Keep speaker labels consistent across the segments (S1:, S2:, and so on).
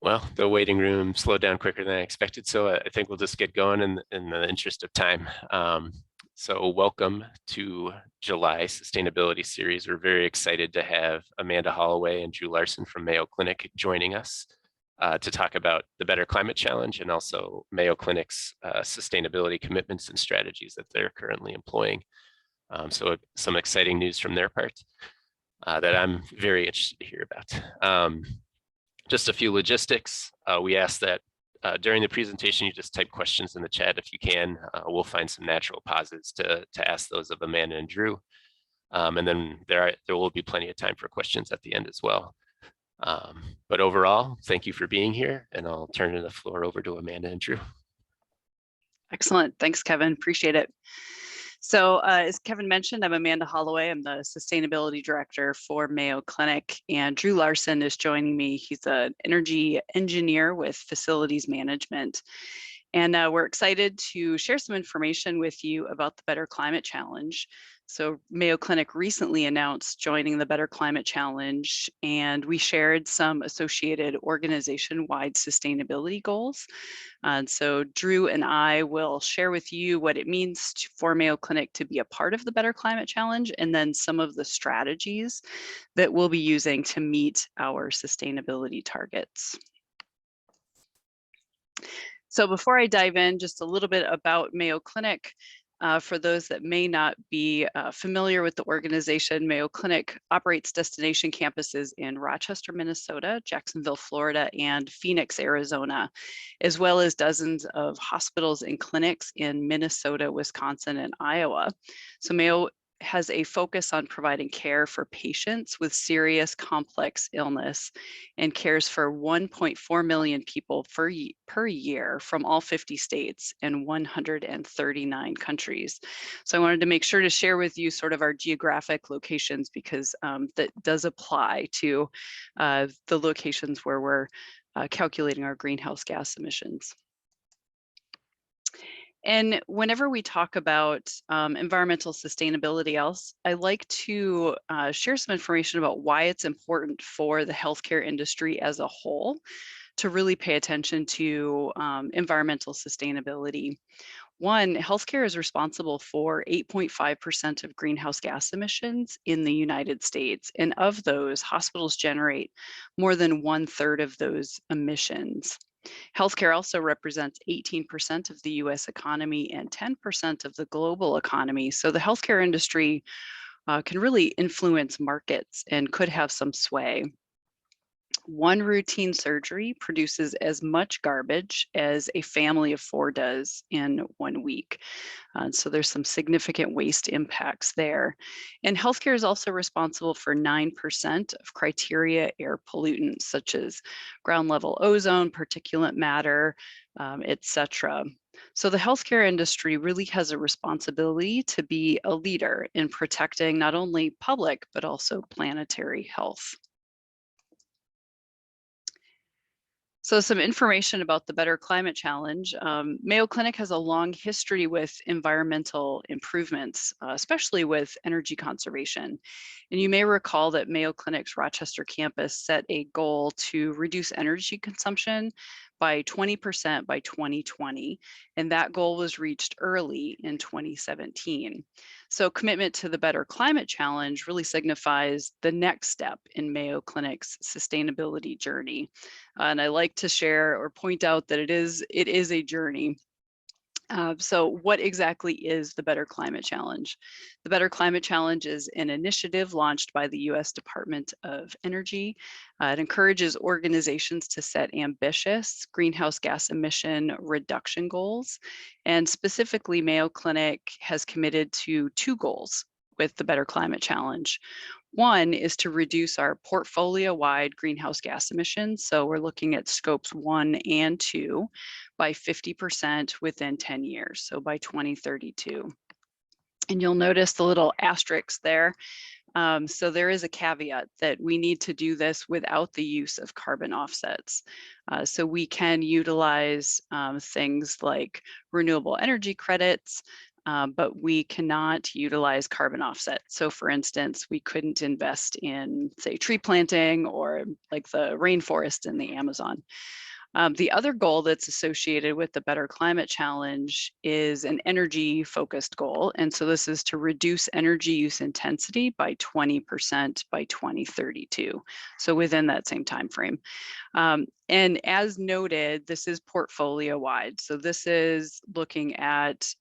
S1: Well, the waiting room slowed down quicker than I expected, so I think we'll just get going in the interest of time. So welcome to July Sustainability Series. We're very excited to have Amanda Holloway and Dru Larson from Mayo Clinic joining us to talk about the Better Climate Challenge and also Mayo Clinic's sustainability commitments and strategies that they're currently employing. So some exciting news from their part that I'm very interested to hear about. Just a few logistics. We ask that during the presentation, you just type questions in the chat if you can. We'll find some natural pauses to ask those of Amanda and Dru. And then there will be plenty of time for questions at the end as well. But overall, thank you for being here, and I'll turn the floor over to Amanda and Dru.
S2: Excellent. Thanks, Kevin. Appreciate it. So as Kevin mentioned, I'm Amanda Holloway. I'm the Sustainability Director for Mayo Clinic, and Dru Larson is joining me. He's an energy engineer with facilities management. And we're excited to share some information with you about the Better Climate Challenge. So Mayo Clinic recently announced joining the Better Climate Challenge, and we shared some associated organization-wide sustainability goals. And so Dru and I will share with you what it means for Mayo Clinic to be a part of the Better Climate Challenge, and then some of the strategies that we'll be using to meet our sustainability targets. So before I dive in, just a little bit about Mayo Clinic. For those that may not be familiar with the organization, Mayo Clinic operates destination campuses in Rochester, Minnesota, Jacksonville, Florida, and Phoenix, Arizona, as well as dozens of hospitals and clinics in Minnesota, Wisconsin, and Iowa. So Mayo has a focus on providing care for patients with serious complex illness and cares for 1.4 million people per year from all 50 states and 139 countries. So I wanted to make sure to share with you sort of our geographic locations, because that does apply to the locations where we're calculating our greenhouse gas emissions. And whenever we talk about environmental sustainability, I like to share some information about why it's important for the healthcare industry as a whole to really pay attention to environmental sustainability. One, healthcare is responsible for 8.5% of greenhouse gas emissions in the United States. And of those, hospitals generate more than 1/3 of those emissions. Healthcare also represents 18% of the US economy and 10% of the global economy. So the healthcare industry can really influence markets and could have some sway. One routine surgery produces as much garbage as a family of 4 does in 1 week. So there's some significant waste impacts there. And healthcare is also responsible for 9% of criteria air pollutants, such as ground level ozone, particulate matter, etc. So the healthcare industry really has a responsibility to be a leader in protecting not only public, but also planetary health. So some information about the Better Climate Challenge. Mayo Clinic has a long history with environmental improvements, especially with energy conservation. And you may recall that Mayo Clinic's Rochester campus set a goal to reduce energy consumption by 20% by 2020, and that goal was reached early in 2017. So commitment to the Better Climate Challenge really signifies the next step in Mayo Clinic's sustainability journey. And I like to share or point out that it is a journey. So what exactly is the Better Climate Challenge? The Better Climate Challenge is an initiative launched by the US Department of Energy. It encourages organizations to set ambitious greenhouse gas emission reduction goals. And specifically, Mayo Clinic has committed to 2 goals with the Better Climate Challenge. One is to reduce our portfolio-wide greenhouse gas emissions. So we're looking at scopes 1 and 2 by 50% within 10 years, so by 2032. And you'll notice the little asterisks there. So there is a caveat that we need to do this without the use of carbon offsets. So we can utilize things like renewable energy credits, but we cannot utilize carbon offset. So for instance, we couldn't invest in, say, tree planting or like the rainforest in the Amazon. The other goal that's associated with the Better Climate Challenge is an energy-focused goal. And so this is to reduce energy use intensity by 20% by 2032. So within that same time frame. And as noted, this is portfolio wide. So this is looking at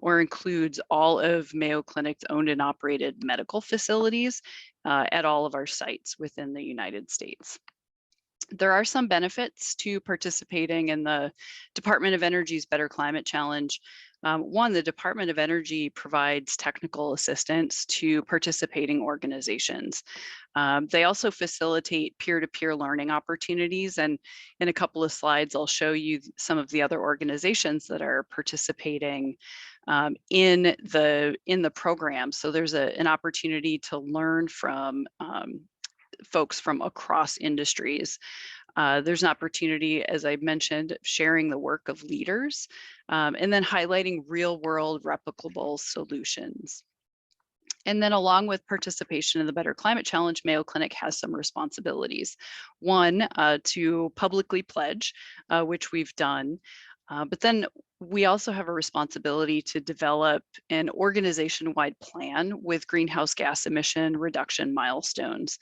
S2: or includes all of Mayo Clinic's owned and operated medical facilities at all of our sites within the United States. There are some benefits to participating in the Department of Energy's Better Climate Challenge. One, the Department of Energy provides technical assistance to participating organizations. They also facilitate peer-to-peer learning opportunities. And in a couple of slides, I'll show you some of the other organizations that are participating in the program. So there's an opportunity to learn from folks from across industries. There's an opportunity, as I mentioned, sharing the work of leaders, and then highlighting real world replicable solutions. And then along with participation in the Better Climate Challenge, Mayo Clinic has some responsibilities. One, to publicly pledge, which we've done. But then we also have a responsibility to develop an organization-wide plan with greenhouse gas emission reduction milestones.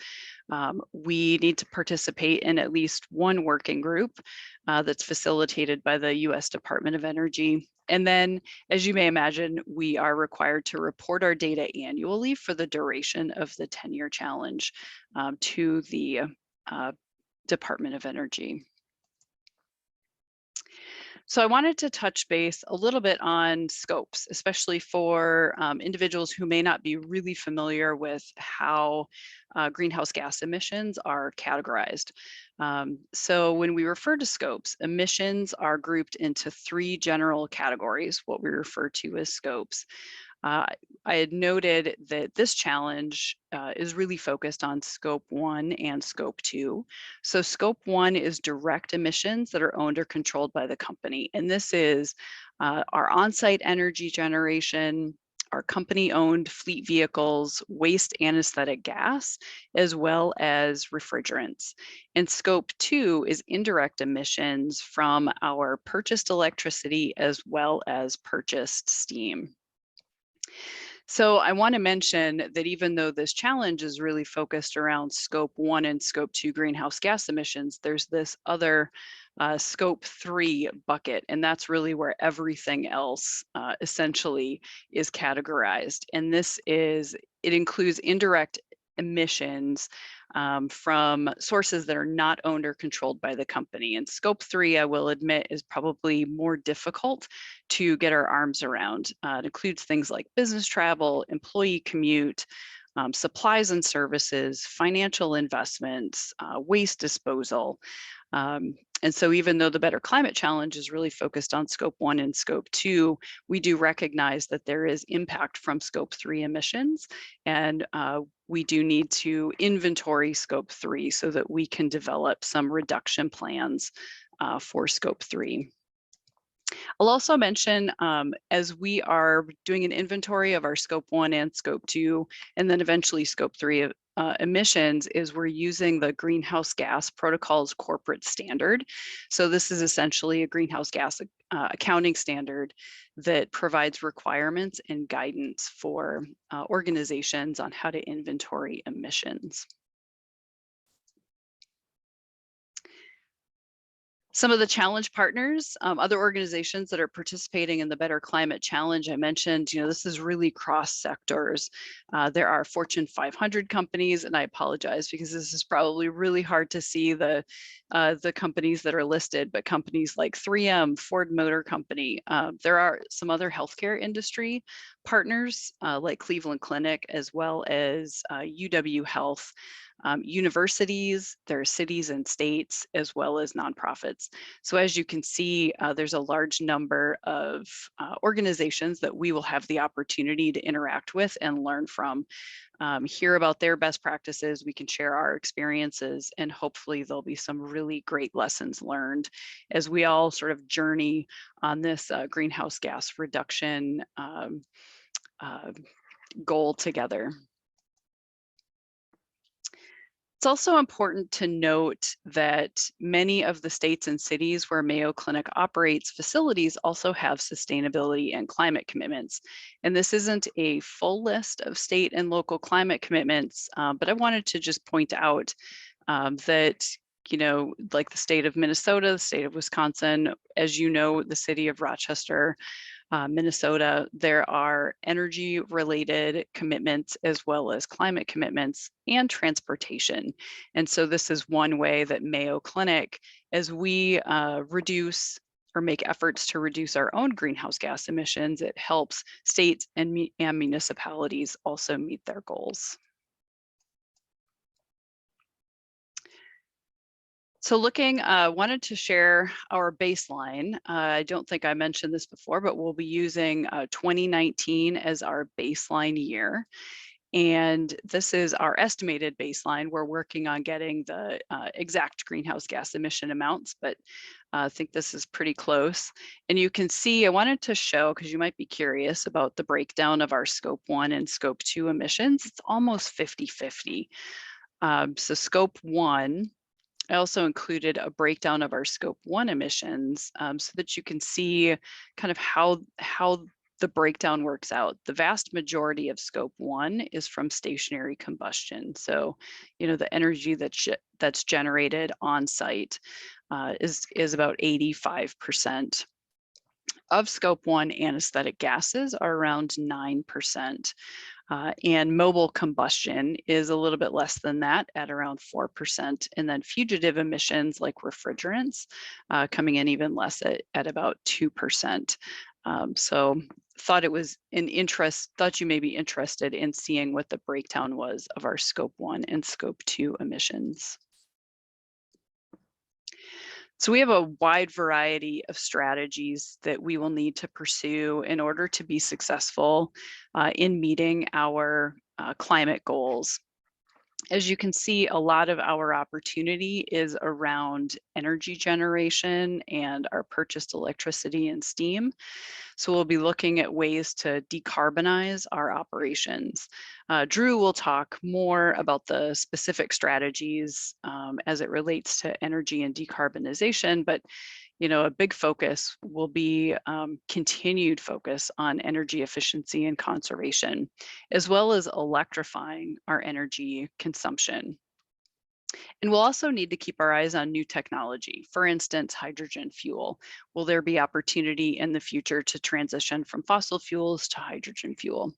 S2: We need to participate in at least one working group that's facilitated by the U.S. Department of Energy. And then, as you may imagine, we are required to report our data annually for the duration of the 10-year challenge to the Department of Energy. So I wanted to touch base a little bit on scopes, especially for individuals who may not be really familiar with how greenhouse gas emissions are categorized. So when we refer to scopes, emissions are grouped into 3 general categories, what we refer to as scopes. I had noted that this challenge is really focused on scope 1 and scope 2. So scope 1 is direct emissions that are owned or controlled by the company. And this is our on-site energy generation, our company-owned fleet vehicles, waste anesthetic gas, as well as refrigerants. And scope 2 is indirect emissions from our purchased electricity as well as purchased steam. So I want to mention that even though this challenge is really focused around scope 1 and scope 2 greenhouse gas emissions, there's this other scope 3 bucket, and that's really where everything else essentially is categorized. And it includes indirect emissions from sources that are not owned or controlled by the company. And scope 3, I will admit, is probably more difficult to get our arms around. It includes things like business travel, employee commute, supplies and services, financial investments, waste disposal. And so even though the Better Climate Challenge is really focused on scope 1 and scope 2, we do recognize that there is impact from scope 3 emissions. And we do need to inventory scope 3 so that we can develop some reduction plans for scope 3. I'll also mention, as we are doing an inventory of our scope 1 and scope 2, and then eventually scope 3 emissions, is we're using the Greenhouse Gas Protocol's corporate standard. So this is essentially a greenhouse gas accounting standard that provides requirements and guidance for organizations on how to inventory emissions. Some of the challenge partners, other organizations that are participating in the Better Climate Challenge, I mentioned, this is really cross sectors. There are Fortune 500 companies, and I apologize because this is probably really hard to see the companies that are listed, but companies like 3M, Ford Motor Company. There are some other healthcare industry partners like Cleveland Clinic, as well as UW Health. universities, there are cities and states, as well as nonprofits. So as you can see, there's a large number of organizations that we will have the opportunity to interact with and learn from. Hear about their best practices, we can share our experiences, and hopefully there'll be some really great lessons learned as we all sort of journey on this greenhouse gas reduction goal together. It's also important to note that many of the states and cities where Mayo Clinic operates facilities also have sustainability and climate commitments. And this isn't a full list of state and local climate commitments, but I wanted to just point out that, you know, like the state of Minnesota, the state of Wisconsin, as you know, the city of Rochester, Minnesota, there are energy related commitments as well as climate commitments and transportation. And so this is one way that Mayo Clinic, as we reduce or make efforts to reduce our own greenhouse gas emissions, it helps states and municipalities also meet their goals. So wanted to share our baseline. I don't think I mentioned this before, but we'll be using 2019 as our baseline year. And this is our estimated baseline. We're working on getting the exact greenhouse gas emission amounts, but I think this is pretty close. And you can see, I wanted to show, because you might be curious about the breakdown of our scope 1 and scope 2 emissions. It's almost 50-50. So scope 1, I also included a breakdown of our scope 1 emissions so that you can see kind of how the breakdown works out. The vast majority of scope 1 is from stationary combustion. So, you know, the energy that's generated on site is about 85%. Of scope 1, anesthetic gases are around 9%. And mobile combustion is a little bit less than that at around 4%. And then fugitive emissions like refrigerants coming in even less at about 2%. So thought it was thought you may be interested in seeing what the breakdown was of our scope 1 and scope 2 emissions. So we have a wide variety of strategies that we will need to pursue in order to be successful in meeting our climate goals. As you can see, a lot of our opportunity is around energy generation and our purchased electricity and steam. So we'll be looking at ways to decarbonize our operations. Dru will talk more about the specific strategies as it relates to energy and decarbonization, but you know, a big focus will be continued focus on energy efficiency and conservation, as well as electrifying our energy consumption. And we'll also need to keep our eyes on new technology. For instance, hydrogen fuel. Will there be opportunity in the future to transition from fossil fuels to hydrogen fuel?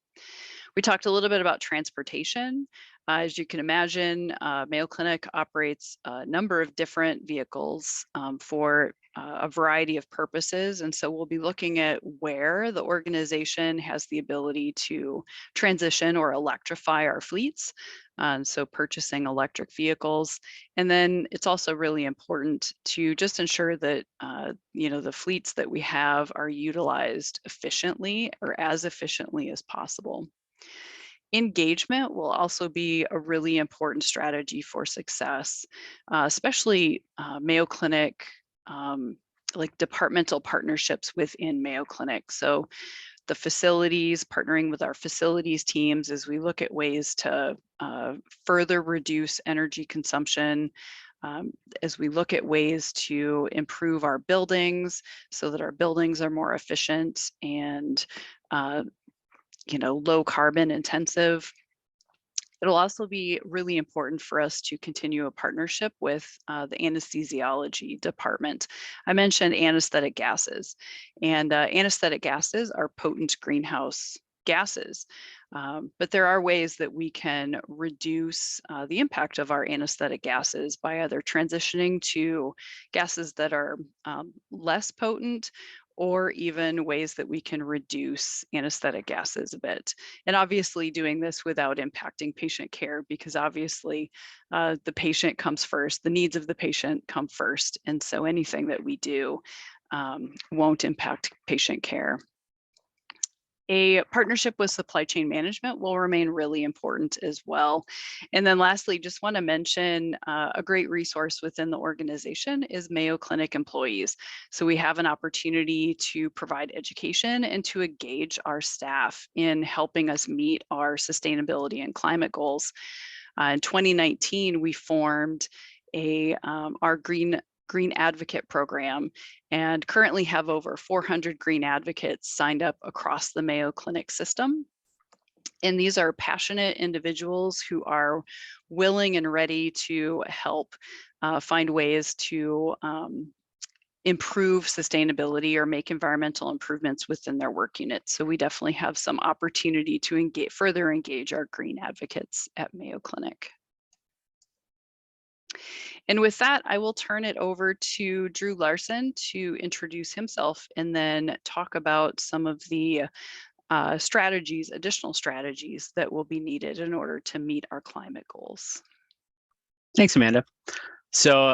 S2: We talked a little bit about transportation. As you can imagine, Mayo Clinic operates a number of different vehicles for a variety of purposes. And so we'll be looking at where the organization has the ability to transition or electrify our fleets. So purchasing electric vehicles. And then it's also really important to just ensure that you know, the fleets that we have are utilized efficiently or as efficiently as possible. Engagement will also be a really important strategy for success, especially Mayo Clinic, like departmental partnerships within Mayo Clinic. So the facilities, partnering with our facilities teams as we look at ways to further reduce energy consumption, as we look at ways to improve our buildings so that our buildings are more efficient and you know, low carbon intensive. It'll also be really important for us to continue a partnership with the anesthesiology department. I mentioned anesthetic gases, and anesthetic gases are potent greenhouse gases. But there are ways that we can reduce the impact of our anesthetic gases by either transitioning to gases that are less potent or even ways that we can reduce anesthetic gases a bit. And obviously doing this without impacting patient care, because obviously the patient comes first, the needs of the patient come first. And so anything that we do won't impact patient care. A partnership with supply chain management will remain really important as well. And then lastly, just want to mention a great resource within the organization is Mayo Clinic employees. So we have an opportunity to provide education and to engage our staff in helping us meet our sustainability and climate goals. In 2019, we formed our Green Advocate program, and currently have over 400 Green Advocates signed up across the Mayo Clinic system. And these are passionate individuals who are willing and ready to help find ways to improve sustainability or make environmental improvements within their work units. So we definitely have some opportunity to further engage our Green Advocates at Mayo Clinic. And with that, I will turn it over to Dru Larson to introduce himself and then talk about some of the additional strategies that will be needed in order to meet our climate goals.
S3: Thanks, Amanda. So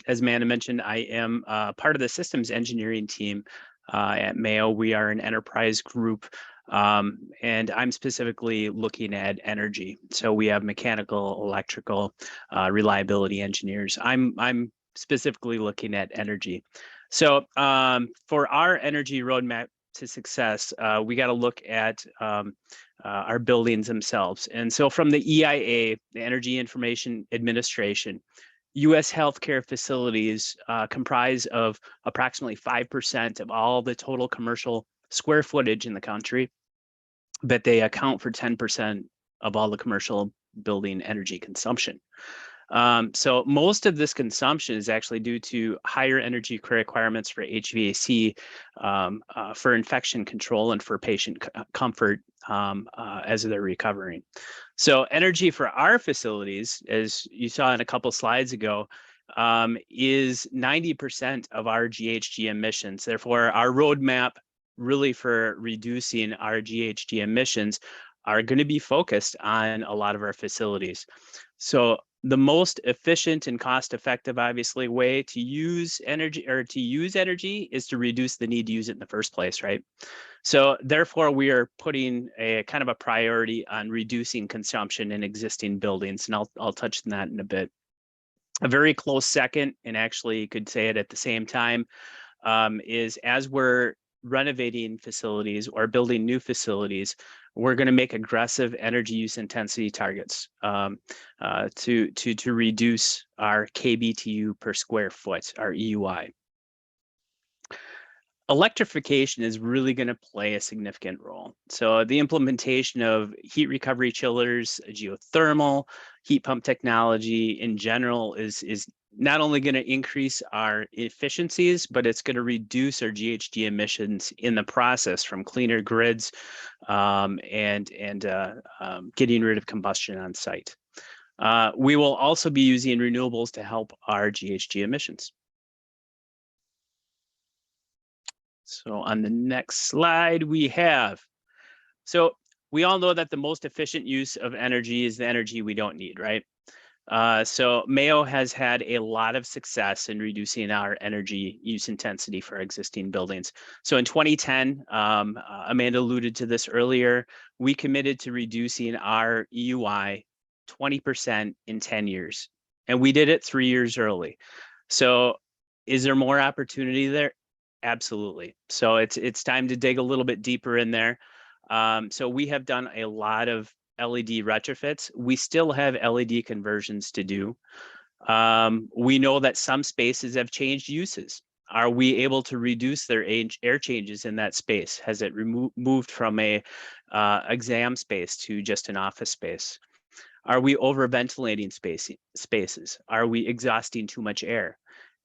S3: as Amanda mentioned, I am part of the systems engineering team at Mayo. We are an enterprise group, and I'm specifically looking at energy. So we have mechanical, electrical, reliability engineers. I'm specifically looking at energy. So for our energy roadmap to success, we got to look at our buildings themselves. And so from the EIA, the Energy Information Administration, U.S. healthcare facilities comprise of approximately 5% of all the total commercial square footage in the country, but they account for 10% of all the commercial building energy consumption. So most of this consumption is actually due to higher energy requirements for HVAC, for infection control, and for patient comfort as they're recovering. So energy for our facilities, as you saw in a couple slides ago, is 90% of our GHG emissions. Therefore, our roadmap really for reducing our GHG emissions are going to be focused on a lot of our facilities. So the most efficient and cost-effective, obviously, way to use energy is to reduce the need to use it in the first place, right? So therefore, we are putting a kind of a priority on reducing consumption in existing buildings, and I'll touch on that in a bit. A very close second, and actually you could say it at the same time, is as we're renovating facilities or building new facilities, we're going to make aggressive energy use intensity targets to reduce our kBTU per square foot, our EUI. Electrification is really going to play a significant role. So the implementation of heat recovery chillers, geothermal, heat pump technology in general is not only going to increase our efficiencies, but it's going to reduce our GHG emissions in the process from cleaner grids and getting rid of combustion on site. We will also be using renewables to help our GHG emissions. So on the next slide so we all know that the most efficient use of energy is the energy we don't need, right? So Mayo has had a lot of success in reducing our energy use intensity for existing buildings. So in 2010, Amanda alluded to this earlier, we committed to reducing our EUI 20% in 10 years, and we did it 3 years early. So is there more opportunity there? Absolutely. So it's time to dig a little bit deeper in there. So we have done a lot of LED retrofits. We still have LED conversions to do. We know that some spaces have changed uses. Are we able to reduce their air changes in that space? Has it moved from a exam space to just an office space? Are we over ventilating spaces? Are we exhausting too much air?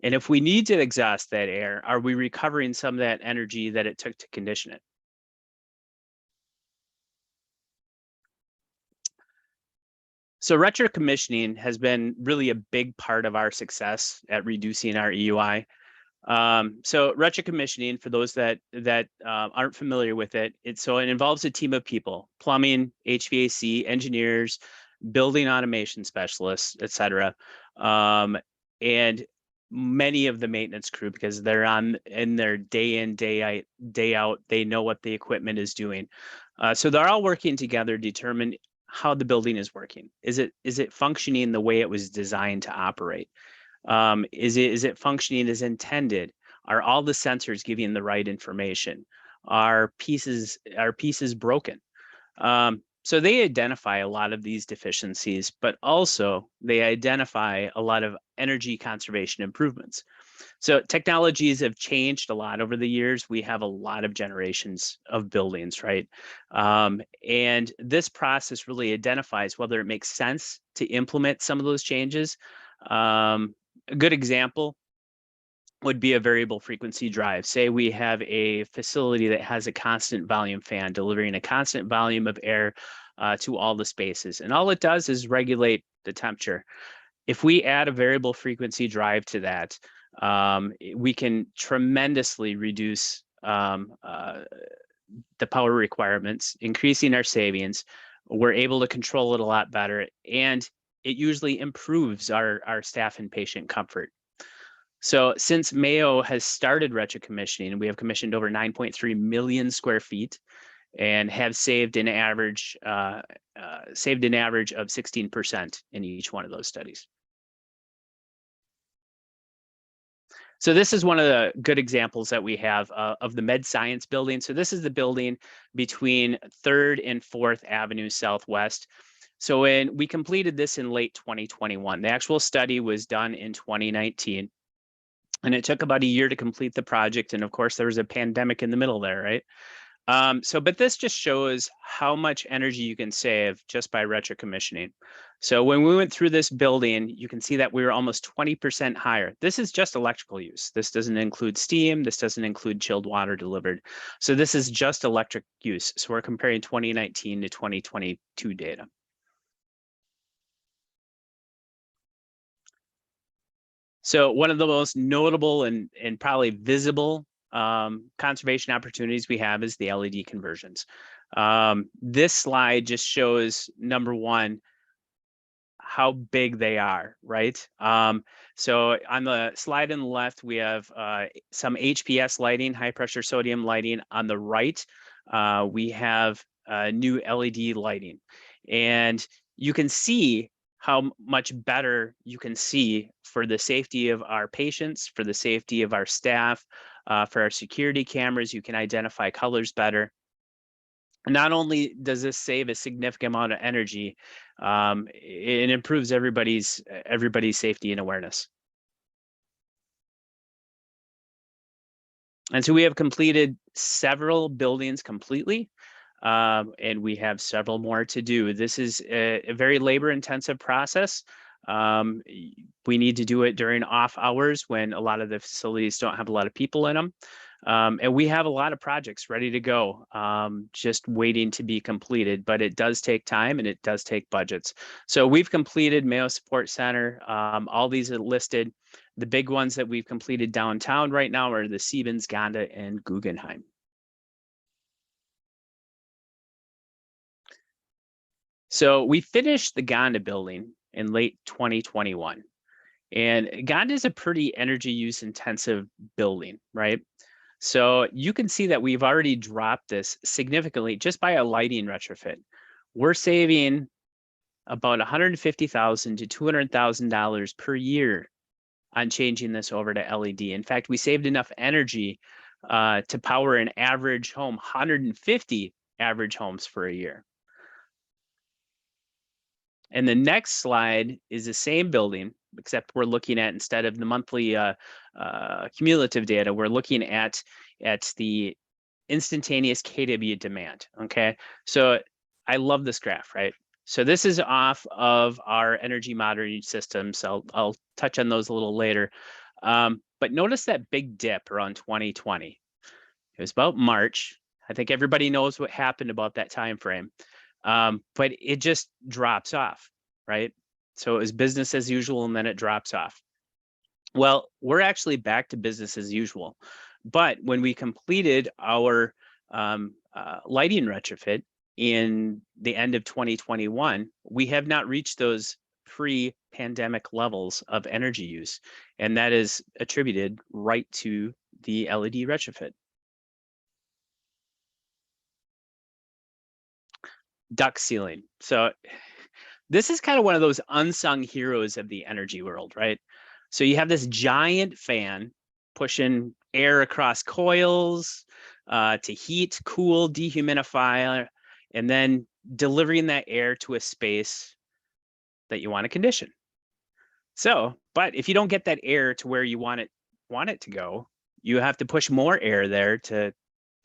S3: And if we need to exhaust that air, are we recovering some of that energy that it took to condition it? So retrocommissioning has been really a big part of our success at reducing our EUI. So retrocommissioning, for those that aren't familiar with it, it involves a team of people: plumbing, HVAC, engineers, building automation specialists, et cetera. And many of the maintenance crew, because they're in their day in, day out, they know what the equipment is doing. So they're all working together to determine how the building is working. Is it functioning the way it was designed to operate? Is it functioning as intended? Are all the sensors giving the right information? Are pieces broken? So they identify a lot of these deficiencies, but also they identify a lot of energy conservation improvements. So technologies have changed a lot over the years. We have a lot of generations of buildings, right? And this process really identifies whether it makes sense to implement some of those changes. A good example would be a variable frequency drive. Say we have a facility that has a constant volume fan delivering a constant volume of air to all the spaces. And all it does is regulate the temperature. If we add a variable frequency drive to that, we can tremendously reduce the power requirements, increasing our savings. We're able to control it a lot better, and it usually improves our staff and patient comfort. So since Mayo has started retrocommissioning, we have commissioned over 9.3 million square feet and have saved an average of 16% in each one of those studies. So this is one of the good examples that we have of the Med Science building. So this is the building between 3rd and 4th Avenue Southwest. So when we completed this in late 2021, the actual study was done in 2019. And it took about a year to complete the project. And of course, there was a pandemic in the middle there, right? But this just shows how much energy you can save just by retrocommissioning. So when we went through this building, you can see that we were almost 20% higher. This is just electrical use. This doesn't include steam. This doesn't include chilled water delivered. So this is just electric use. So we're comparing 2019 to 2022 data. So one of the most notable and probably visible conservation opportunities we have is the LED conversions. This slide just shows, number one, how big they are, right? So on the slide on the left, we have some HPS lighting, high pressure sodium lighting. On the right, we have new LED lighting. And you can see how much better you can see for the safety of our patients, for the safety of our staff, for our security cameras. You can identify colors better. Not only does this save a significant amount of energy, it improves everybody's safety and awareness. And so we have completed several buildings completely. And we have several more to do. This is a very labor-intensive process. We need to do it during off hours when a lot of the facilities don't have a lot of people in them. And we have a lot of projects ready to go, just waiting to be completed, but it does take time and it does take budgets. So we've completed Mayo Support Center. All these are listed. The big ones that we've completed downtown right now are the Siebens, Ganda, and Guggenheim. So we finished the Ganda building in late 2021. And Ganda is a pretty energy use intensive building, right? So you can see that we've already dropped this significantly just by a lighting retrofit. We're saving about $150,000 to $200,000 per year on changing this over to LED. In fact, we saved enough energy to power an average home, 150 average homes for a year. And the next slide is the same building, except we're looking at, instead of the monthly cumulative data, we're looking at the instantaneous kW demand, okay? So I love this graph, right? So this is off of our energy monitoring system, so I'll touch on those a little later. But notice that big dip around 2020. It was about March. I think everybody knows what happened about that time frame. But it just drops off, right? So it was business as usual, and then it drops off. Well, we're actually back to business as usual. But when we completed our lighting retrofit in the end of 2021, we have not reached those pre-pandemic levels of energy use. And that is attributed right to the LED retrofit. Duct sealing. So this is kind of one of those unsung heroes of the energy world, right? So you have this giant fan pushing air across coils to heat, cool, dehumidify, and then delivering that air to a space that you want to condition. So, but if you don't get that air to where you want it to go, you have to push more air there to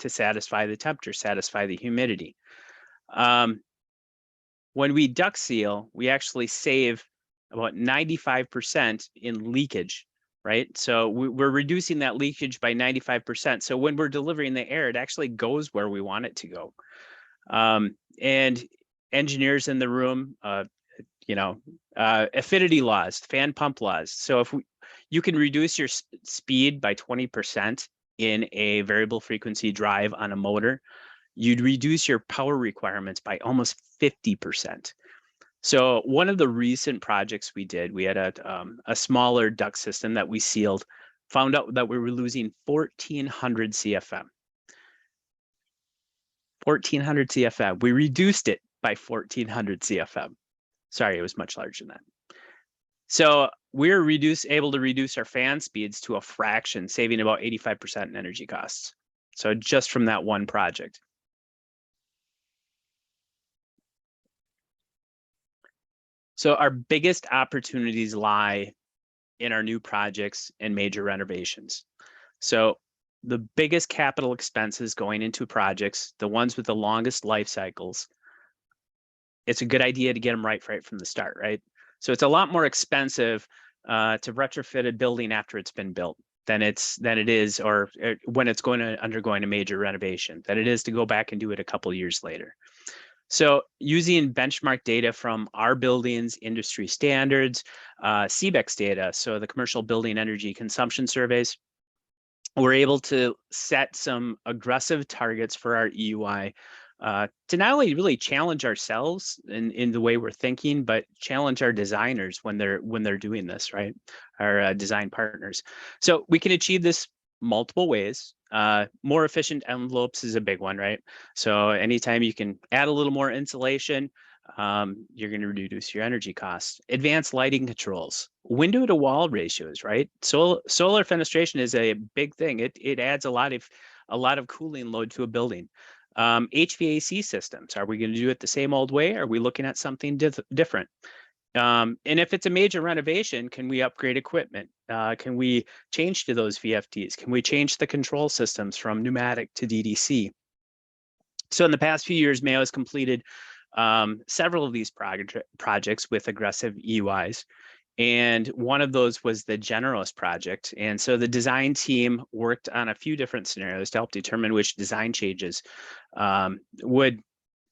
S3: satisfy the temperature, satisfy the humidity. When we duct seal, we actually save about 95% in leakage, right? So we're reducing that leakage by 95%. So when we're delivering the air, it actually goes where we want it to go. And engineers in the room, affinity laws, fan pump laws. So if you can reduce your speed by 20% in a variable frequency drive on a motor, you'd reduce your power requirements by almost 50%. So one of the recent projects we did, we had a smaller duct system that we sealed, found out that we were losing 1,400 CFM. 1,400 CFM. We reduced it by 1,400 CFM. Sorry, it was much larger than that. So we're able to reduce our fan speeds to a fraction, saving about 85% in energy costs. So just from that one project. So our biggest opportunities lie in our new projects and major renovations. So the biggest capital expenses going into projects, the ones with the longest life cycles, it's a good idea to get them right from the start, right? So it's a lot more expensive to retrofit a building after it's been built than it is, or when it's undergoing a major renovation, than it is to go back and do it a couple of years later. So using benchmark data from our buildings, industry standards, CBEX data, so the commercial building energy consumption surveys, we're able to set some aggressive targets for our EUI to not only really challenge ourselves in the way we're thinking, but challenge our designers when they're doing this, right? Our design partners. So we can achieve this multiple ways. More efficient envelopes is a big one, right? So anytime you can add a little more insulation, you're going to reduce your energy costs. Advanced lighting controls, window to wall ratios, right? So solar fenestration is a big thing. It adds a lot of cooling load to a building. HVAC systems, are we going to do it the same old way? Are we looking at something different? And if it's a major renovation, can we upgrade equipment? Can we change to those VFDs? Can we change the control systems from pneumatic to DDC? So in the past few years, Mayo has completed several of these projects with aggressive EUIs. And one of those was the Generous project. And so the design team worked on a few different scenarios to help determine which design changes would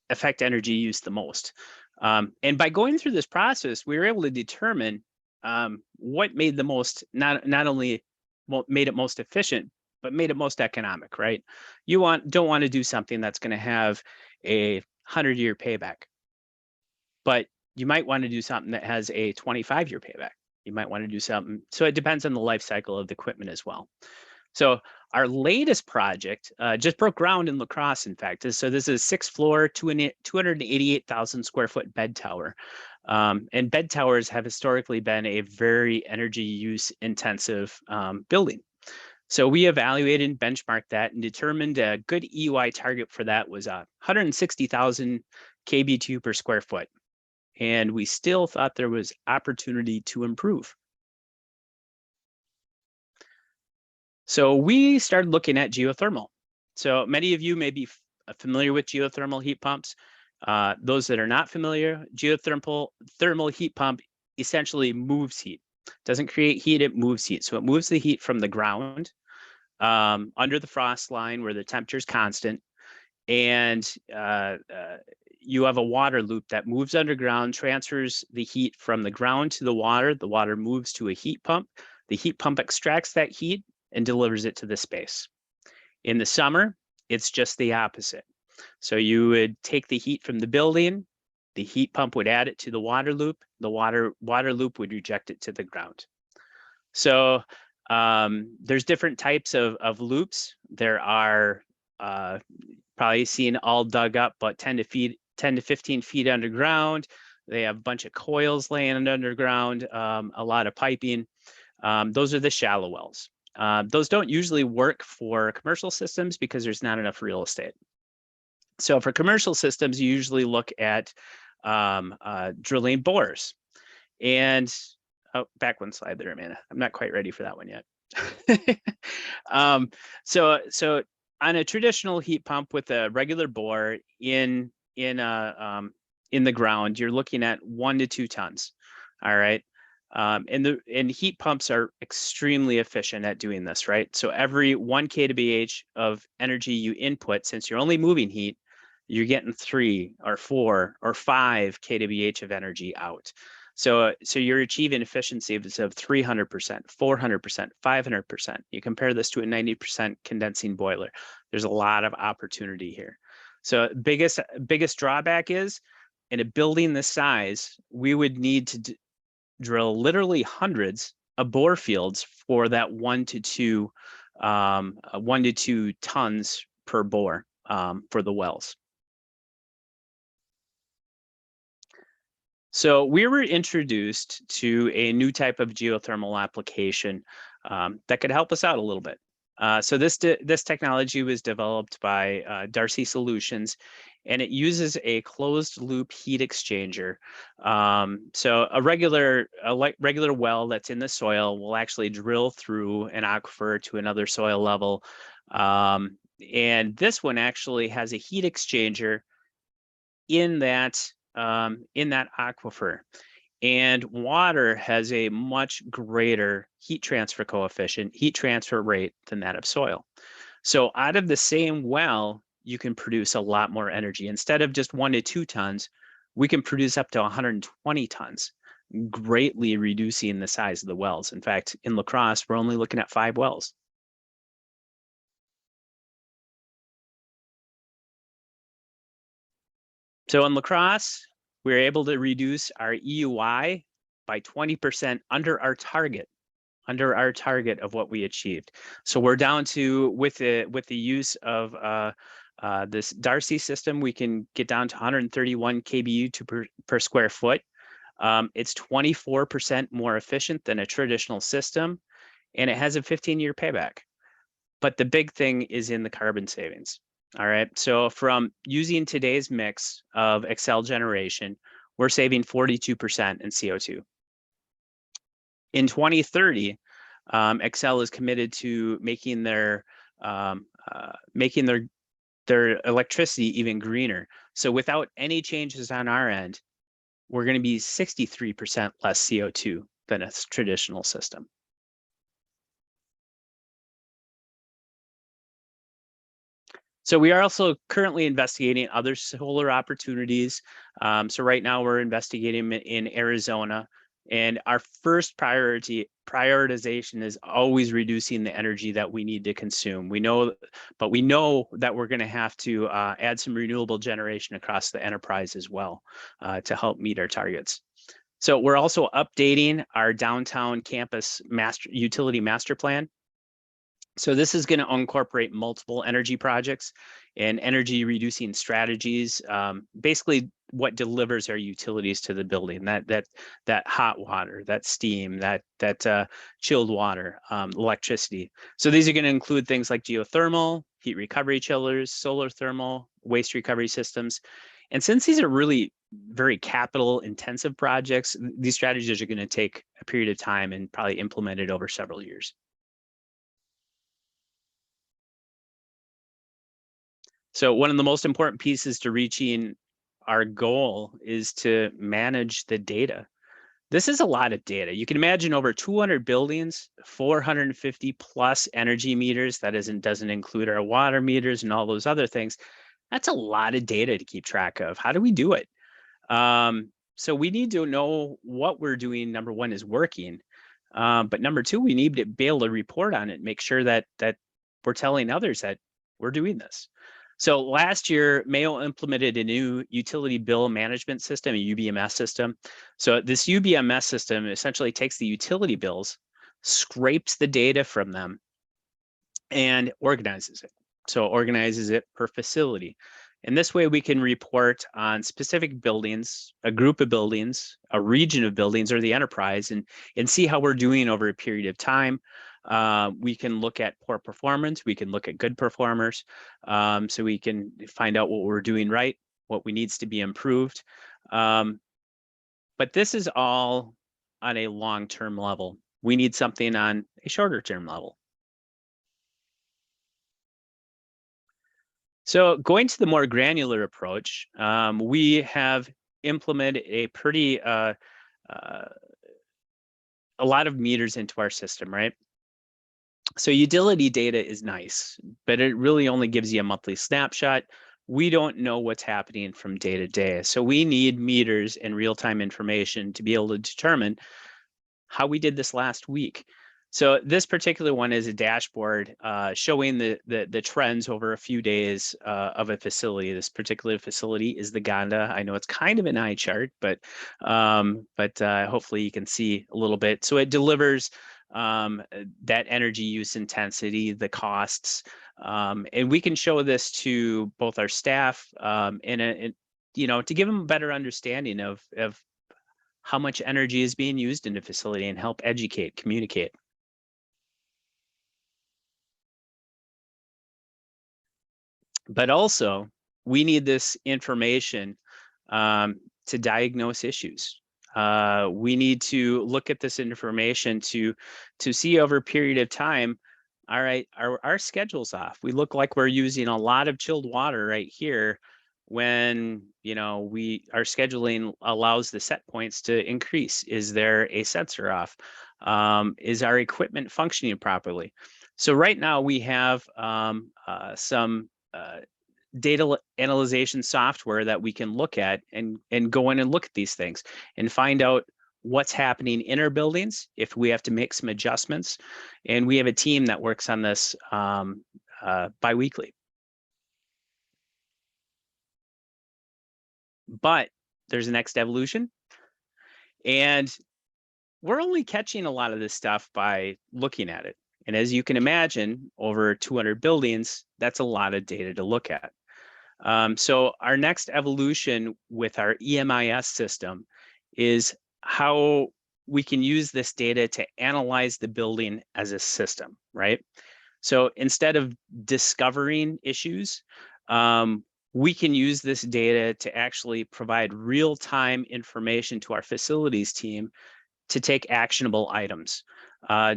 S3: affect energy use the most. And by going through this process, we were able to determine what made the most, not only made it most efficient, but made it most economic, right? You don't want to do something that's going to have a 100-year payback, but you might want to do something that has a 25-year payback. You might want to do something. So it depends on the life cycle of the equipment as well. So our latest project just broke ground in La Crosse, in fact. So this is a 6th floor, 288,000 square foot bed tower. And bed towers have historically been a very energy use intensive building. So we evaluated and benchmarked that and determined a good EUI target for that was 160,000 kBtu per square foot. And we still thought there was opportunity to improve. So we started looking at geothermal. So many of you may be familiar with geothermal heat pumps. Those that are not familiar, thermal heat pump essentially moves heat. Doesn't create heat, it moves heat. So it moves the heat from the ground under the frost line where the temperature is constant. And you have a water loop that moves underground, transfers the heat from the ground to the water. The water moves to a heat pump. The heat pump extracts that heat and delivers it to the space. In the summer, it's just the opposite. So you would take the heat from the building, the heat pump would add it to the water loop, the water loop would reject it to the ground. So there's different types of loops. There are probably seen all dug up, but 10 to 15 feet underground. They have a bunch of coils laying underground, a lot of piping. Those are the shallow wells. Those don't usually work for commercial systems because there's not enough real estate. So for commercial systems, you usually look at drilling bores. And back one slide there, Amanda. I'm not quite ready for that one yet. So on a traditional heat pump with a regular bore in the ground, you're looking at 1 to 2 tons. All right. And heat pumps are extremely efficient at doing this, right? So every 1 kWh of energy you input, since you're only moving heat, you're getting 3 or 4 or 5 kWh of energy out. So you're achieving efficiencies of 300%, 400%, 500%. You compare this to a 90% condensing boiler. There's a lot of opportunity here. So biggest drawback is, in a building this size, we would need to drill literally hundreds of bore fields for that 1 to 2 tons per bore for the wells. So we were introduced to a new type of geothermal application that could help us out a little bit. So this technology was developed by Darcy Solutions, and it uses a closed loop heat exchanger. So a regular well that's in the soil will actually drill through an aquifer to another soil level. And this one actually has a heat exchanger in that aquifer, and water has a much greater heat transfer coefficient, heat transfer rate than that of soil. So out of the same well, you can produce a lot more energy. Instead of just 1 to 2 tons, we can produce up to 120 tons, greatly reducing the size of the wells. In fact, in La Crosse, we're only looking at 5 wells. So in La Crosse, we were able to reduce our EUI by 20% under our target of what we achieved. So we're down to, with the use of this Darcy system, we can get down to 131 kBu per square foot. It's 24% more efficient than a traditional system, and it has a 15-year payback. But the big thing is in the carbon savings. All right, so from using today's mix of Excel generation, we're saving 42% in CO2. In 2030, Excel is committed to making their electricity even greener. So without any changes on our end, we're going to be 63% less CO2 than a traditional system. So we are also currently investigating other solar opportunities. So right now we're investigating in Arizona, and our first prioritization is always reducing the energy that we need to consume. We know that we're going to have to add some renewable generation across the enterprise as well to help meet our targets. So we're also updating our downtown campus utility master plan. So this is going to incorporate multiple energy projects and energy reducing strategies. Basically, what delivers our utilities to the building, that hot water, that steam, that chilled water, electricity. So these are going to include things like geothermal, heat recovery chillers, solar thermal, waste recovery systems. And since these are really very capital intensive projects, these strategies are going to take a period of time and probably implemented over several years. So one of the most important pieces to reaching our goal is to manage the data. This is a lot of data. You can imagine over 200 buildings, 450 plus energy meters. That doesn't include our water meters and all those other things. That's a lot of data to keep track of. How do we do it? So we need to know what we're doing, number one, is working. But number two, we need to be able to report on it, make sure that we're telling others that we're doing this. So last year, Mayo implemented a new utility bill management system, a UBMS system. So this UBMS system essentially takes the utility bills, scrapes the data from them, and organizes it. So organizes it per facility. And this way we can report on specific buildings, a group of buildings, a region of buildings, or the enterprise, and see how we're doing over a period of time. We can look at poor performance, we can look at good performers, so we can find out what we're doing right, what needs to be improved. But this is all on a long-term level. We need something on a shorter-term level. So going to the more granular approach, we have implemented a pretty, a lot of meters into our system, right? So utility data is nice, but it really only gives you a monthly snapshot. We don't know what's happening from day to day. So we need meters and real-time information to be able to determine how we did this last week. So this particular one is a dashboard showing the trends over a few days of a facility. This particular facility is the Ganda. I know it's kind of an eye chart, but hopefully you can see a little bit. So it delivers that energy use intensity, the costs, and we can show this to both our staff and to give them a better understanding of how much energy is being used in a facility and help educate, communicate. But also, we need this information to diagnose issues. We need to look at this information to see over a period of time, all right, our schedule's off. We look like we're using a lot of chilled water right here when our scheduling allows the set points to increase. Is there a sensor off? Is our equipment functioning properly? So right now we have some data analyzation software that we can look at and go in and look at these things and find out what's happening in our buildings, if we have to make some adjustments. And we have a team that works on this bi-weekly. But there's a next evolution. And we're only catching a lot of this stuff by looking at it. And as you can imagine, over 200 buildings, that's a lot of data to look at. So our next evolution with our EMIS system is how we can use this data to analyze the building as a system, right? So instead of discovering issues, we can use this data to actually provide real-time information to our facilities team to take actionable items.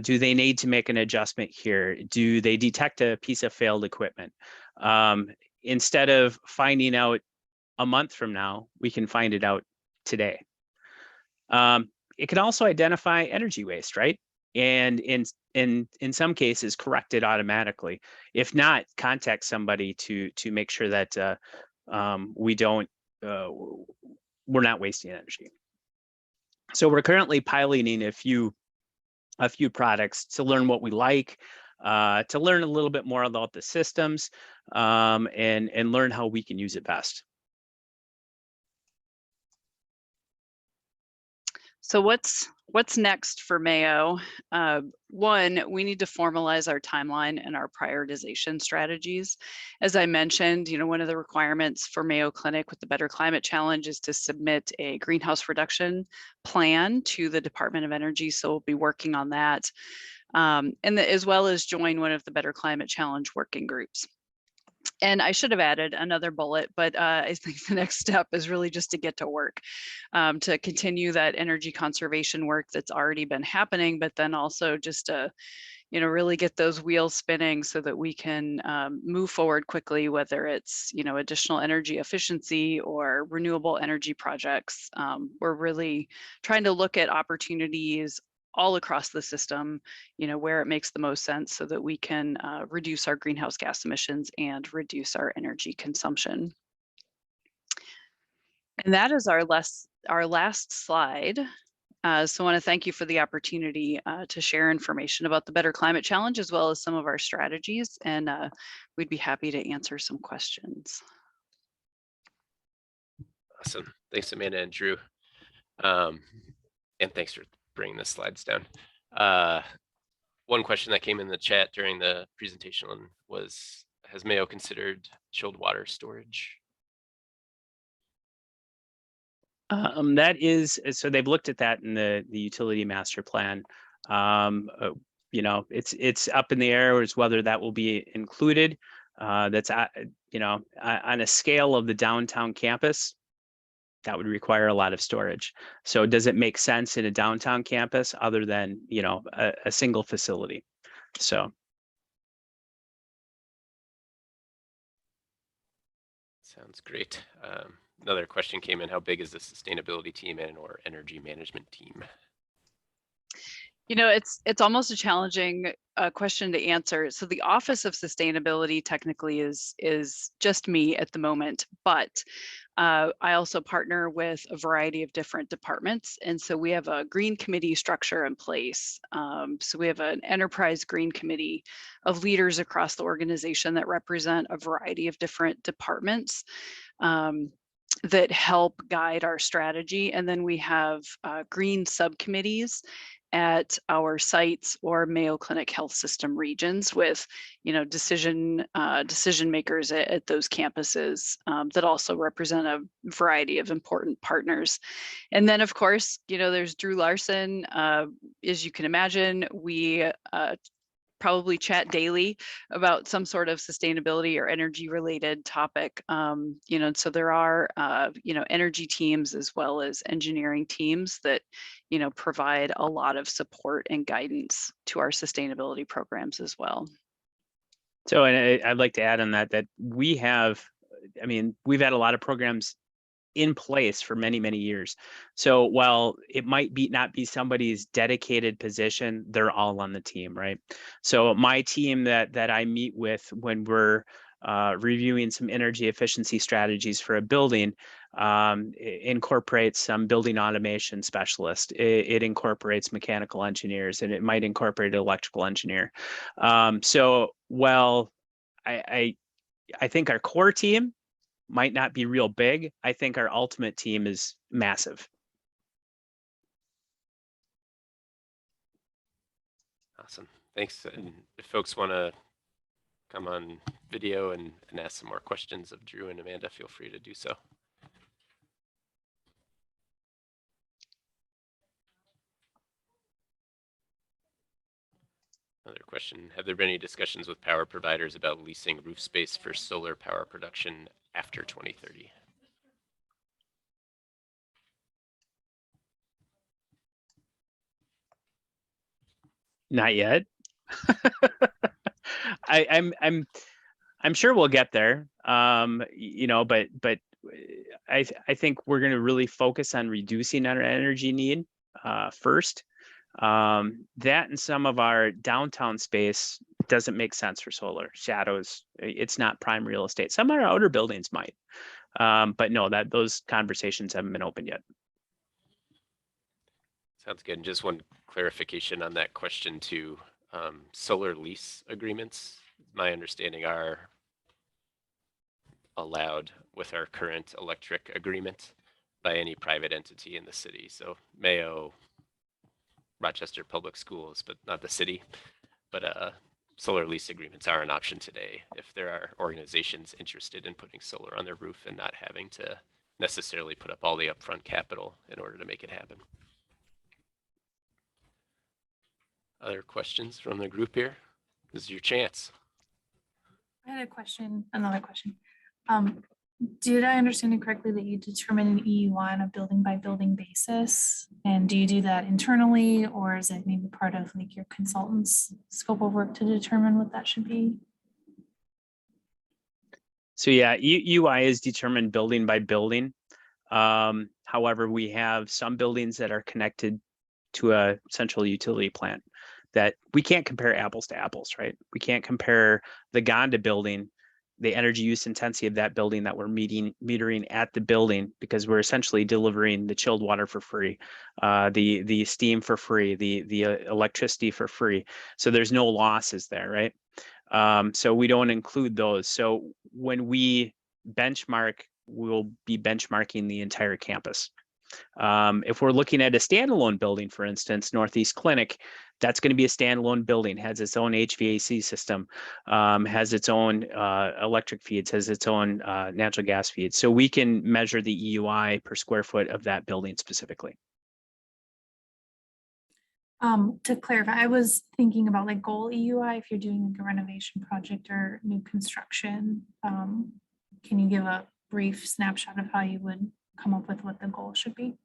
S3: Do they need to make an adjustment here? Do they detect a piece of failed equipment? Instead of finding out a month from now, we can find it out today. It can also identify energy waste, right? And in some cases, correct it automatically. If not, contact somebody to make sure that we're not wasting energy. So we're currently piloting a few products to learn what we like, to learn a little bit more about the systems, and learn how we can use it best.
S2: So what's next for Mayo? One, we need to formalize our timeline and our prioritization strategies. As I mentioned, one of the requirements for Mayo Clinic with the Better Climate Challenge is to submit a greenhouse reduction plan to the Department of Energy. So we'll be working on that, as well as join one of the Better Climate Challenge working groups. And I should have added another bullet, but I think the next step is really just to get to work, to continue that energy conservation work that's already been happening, but then also just to, really get those wheels spinning so that we can move forward quickly, whether it's, additional energy efficiency or renewable energy projects. We're really trying to look at opportunities all across the system, where it makes the most sense so that we can reduce our greenhouse gas emissions and reduce our energy consumption. And that is our last slide. So I want to thank you for the opportunity to share information about the Better Climate Challenge, as well as some of our strategies, and we'd be happy to answer some questions.
S1: Awesome. Thanks, Amanda and Drew. And thanks for bringing the slides down. One question that came in the chat during the presentation was, has Mayo considered chilled water storage?
S3: That is, so they've looked at that in the utility master plan. You know, it's up in the air as whether that will be included. That's you know, on a scale of the downtown campus, that would require a lot of storage. So does it make sense in a downtown campus other than, you know, a single facility? So.
S1: Sounds great. Another question came in, how big is the sustainability team and or energy management team?
S2: You know, it's almost a challenging question to answer. So the Office of Sustainability technically is just me at the moment, but I also partner with a variety of different departments. And so we have a green committee structure in place. So we have an enterprise green committee of leaders across the organization that represent a variety of different departments that help guide our strategy. And then we have green subcommittees at our sites or Mayo Clinic health system regions with, you know, decision makers at those campuses that also represent a variety of important partners. And then, of course, you know, there's Dru Larson. As you can imagine, we probably chat daily about some sort of sustainability or energy related topic. You know, so there are, you know, energy teams as well as engineering teams that, you know, provide a lot of support and guidance to our sustainability programs as well.
S3: So, and I'd like to add on that we have, I mean, we've had a lot of programs in place for many, many years. So while it might not be somebody's dedicated position, they're all on the team, right? So my team that I meet with when we're reviewing some energy efficiency strategies for a building incorporates some building automation specialist. It incorporates mechanical engineers, and it might incorporate an electrical engineer. So while I think our core team might not be real big, I think our ultimate team is massive.
S1: Awesome. Thanks. And if folks want to come on video and ask some more questions of Drew and Amanda, feel free to do so. Another question, have there been any discussions with power providers about leasing roof space for solar power production after 2030?
S3: Not yet. I'm sure we'll get there. You know, but I think we're going to really focus on reducing our energy need first. That and some of our downtown space doesn't make sense for solar. Shadows, it's not prime real estate. Some of our outer buildings might, but no, those conversations haven't been open yet.
S1: Sounds good. And just one clarification on that question too. Solar lease agreements, my understanding, are allowed with our current electric agreement by any private entity in the city. So Mayo, Rochester Public Schools, but not the city. But solar lease agreements are an option today if there are organizations interested in putting solar on their roof and not having to necessarily put up all the upfront capital in order to make it happen. Other questions from the group here? This is your chance.
S4: I had a question, another question. Did I understand it correctly that you determine an EUI on a building by building basis? And do you do that internally, or is it maybe part of like your consultant's scope of work to determine what that should be?
S3: So yeah, UI is determined building by building. However, we have some buildings that are connected to a central utility plant that we can't compare apples to apples, right? We can't compare the Gonda building the energy use intensity of that building that we're metering at the building, because we're essentially delivering the chilled water for free, the steam for free, the electricity for free. So there's no losses there, right? So we don't include those. So when we benchmark, we'll be benchmarking the entire campus. If we're looking at a standalone building, for instance, Northeast Clinic, that's going to be a standalone building, has its own HVAC system, has its own electric feeds, has its own natural gas feeds. So we can measure the EUI per square foot of that building specifically.
S4: To clarify, I was thinking about like goal EUI if you're doing like a renovation project or new construction. Can you give a brief snapshot of how you would come up with what the goal should be?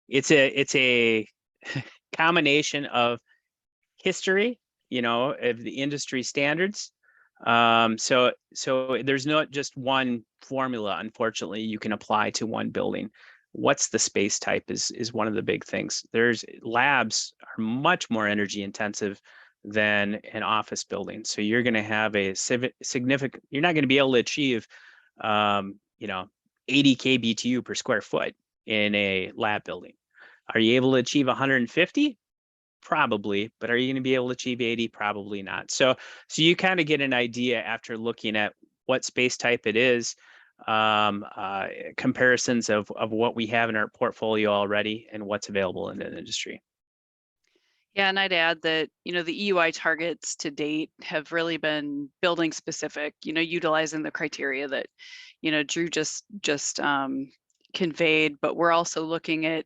S3: It's a combination of history, of the industry standards. So there's not just one formula, unfortunately, you can apply to one building. What's the space type is one of the big things. There's labs are much more energy intensive than an office building. So you're going to have a significant, you're not going to be able to achieve, 80 kBTU per square foot in a lab building. Are you able to achieve 150? Probably, but are you going to be able to achieve 80? Probably not. So you kind of get an idea after looking at what space type it is, comparisons of what we have in our portfolio already and what's available in the industry.
S2: Yeah, and I'd add that, the EUI targets to date have really been building specific, utilizing the criteria that, Dru just conveyed, but we're also looking at,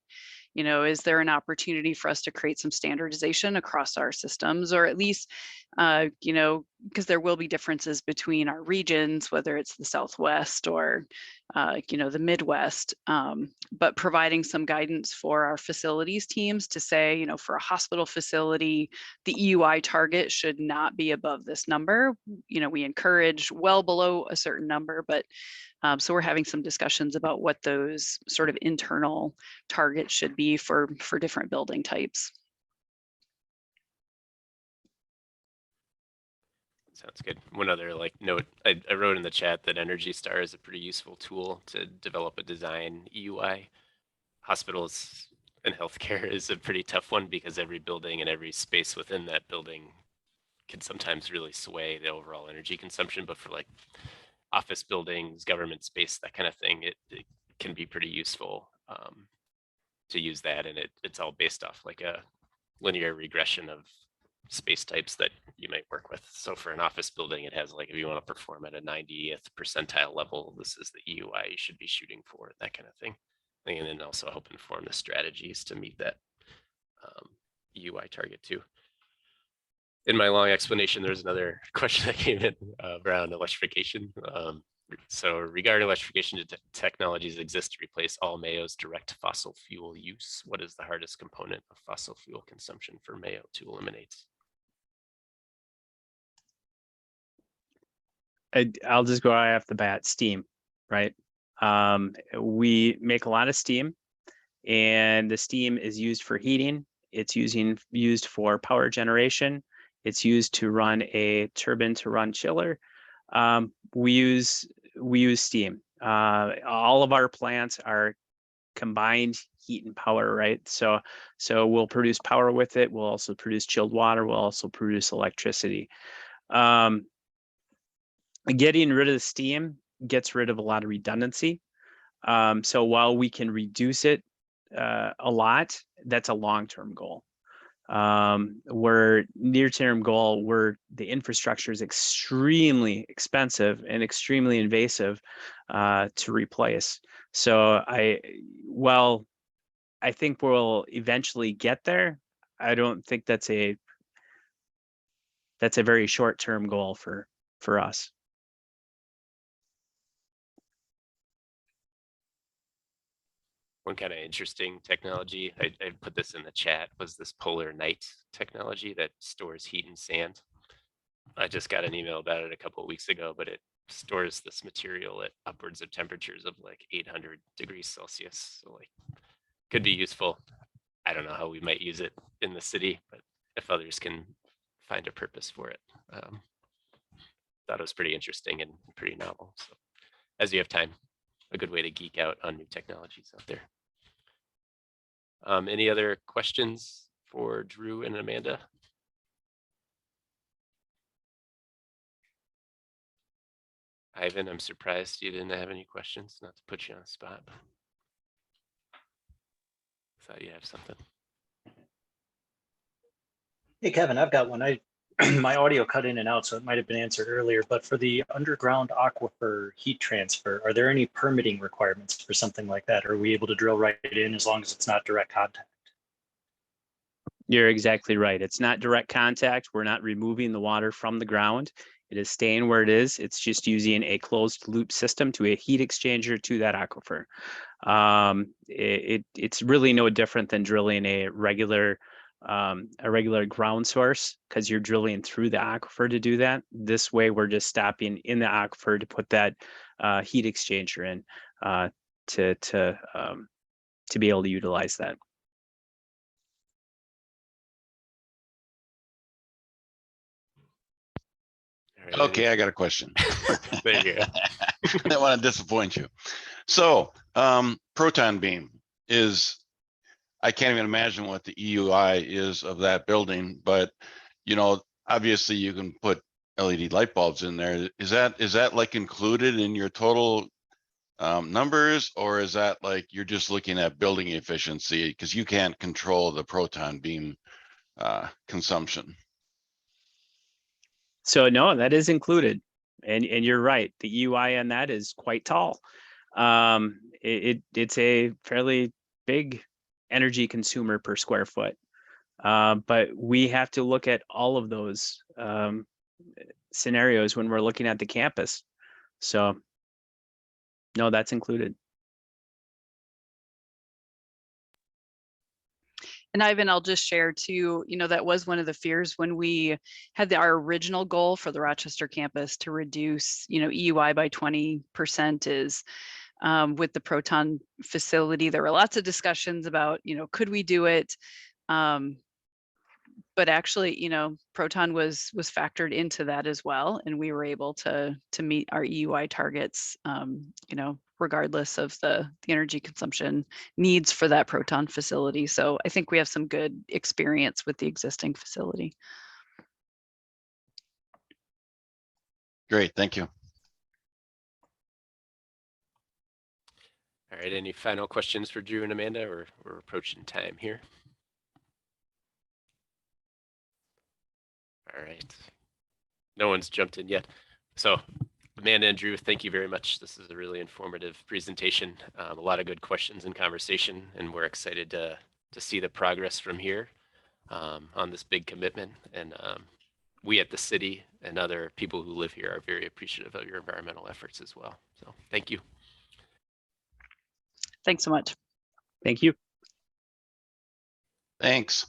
S2: is there an opportunity for us to create some standardization across our systems, or at least, because there will be differences between our regions, whether it's the Southwest or, the Midwest, but providing some guidance for our facilities teams to say, for a hospital facility, the EUI target should not be above this number. We encourage well below a certain number, but so we're having some discussions about what those sort of internal targets should be for different building types.
S1: Sounds good. One other note, I wrote in the chat that Energy Star is a pretty useful tool to develop a design EUI. Hospitals and healthcare is a pretty tough one because every building and every space within that building can sometimes really sway the overall energy consumption. But for office buildings, government space, that kind of thing, it can be pretty useful to use that. And it's all based off a linear regression of space types that you might work with. So for an office building, it has if you want to perform at a 90th percentile level, this is the EUI you should be shooting for, that kind of thing. And then also help inform the strategies to meet that EUI target too. In my long explanation, there's another question that came in around electrification. So regarding electrification, technologies exist to replace all Mayo's direct fossil fuel use. What is the hardest component of fossil fuel consumption for Mayo to eliminate?
S3: I'll just go right off the bat, steam, right? We make a lot of steam, and the steam is used for heating. It's used for power generation. It's used to run a turbine to run chiller. We use steam. All of our plants are combined heat and power, right? So we'll produce power with it. We'll also produce chilled water. We'll also produce electricity. Getting rid of the steam gets rid of a lot of redundancy. So while we can reduce it a lot, that's a long-term goal. Where near-term goal, where the infrastructure is extremely expensive and extremely invasive to replace. So while I think we'll eventually get there, I don't think that's a very short-term goal for us.
S1: One kind of interesting technology, I put this in the chat, was this polar night technology that stores heat and sand. I just got an email about it a couple of weeks ago, but it stores this material at upwards of temperatures of 800 degrees Celsius. So could be useful. I don't know how we might use it in the city, but if others can find a purpose for it. Thought it was pretty interesting and pretty novel. So as you have time, a good way to geek out on new technologies out there. Any other questions for Drew and Amanda? Ivan, I'm surprised you didn't have any questions, not to put you on the spot. Thought you have something.
S5: Hey, Kevin, I've got one. My audio cut in and out, so it might have been answered earlier, but for the underground aquifer heat transfer, are there any permitting requirements for something like that? Are we able to drill right in as long as it's not direct contact?
S3: You're exactly right. It's not direct contact. We're not removing the water from the ground. It is staying where it is. It's just using a closed loop system to a heat exchanger to that aquifer. It's really no different than drilling a regular ground source, because you're drilling through the aquifer to do that. This way, we're just stopping in the aquifer to put that heat exchanger in to be able to utilize that.
S1: All right,
S6: Okay, I got a question.
S1: there you go.
S6: I don't want to disappoint you. So proton beam is, I can't even imagine what the EUI is of that building, but you know, obviously you can put LED light bulbs in there. Is that like included in your total numbers, or is that like you're just looking at building efficiency because you can't control the proton beam consumption?
S3: So no, that is included, and you're right. The EUI on that is quite tall. It's a fairly big energy consumer per square foot, but we have to look at all of those scenarios when we're looking at the campus. So no, that's included.
S2: And Ivan, I'll just share too, that was one of the fears when we had our original goal for the Rochester campus to reduce, EUI by 20% is with the proton facility. There were lots of discussions about, could we do it? But actually, proton was factored into that as well. And we were able to meet our EUI targets, regardless of the energy consumption needs for that proton facility. So I think we have some good experience with the existing facility.
S6: Great, thank you.
S1: All right, any final questions for Drew and Amanda, or we're approaching time here? All right, no one's jumped in yet. So Amanda and Drew, thank you very much. This is a really informative presentation. A lot of good questions and conversation, and we're excited to see the progress from here on this big commitment. And we at the city and other people who live here are very appreciative of your environmental efforts as well. So thank you.
S2: Thanks so much.
S3: Thank you.
S6: Thanks.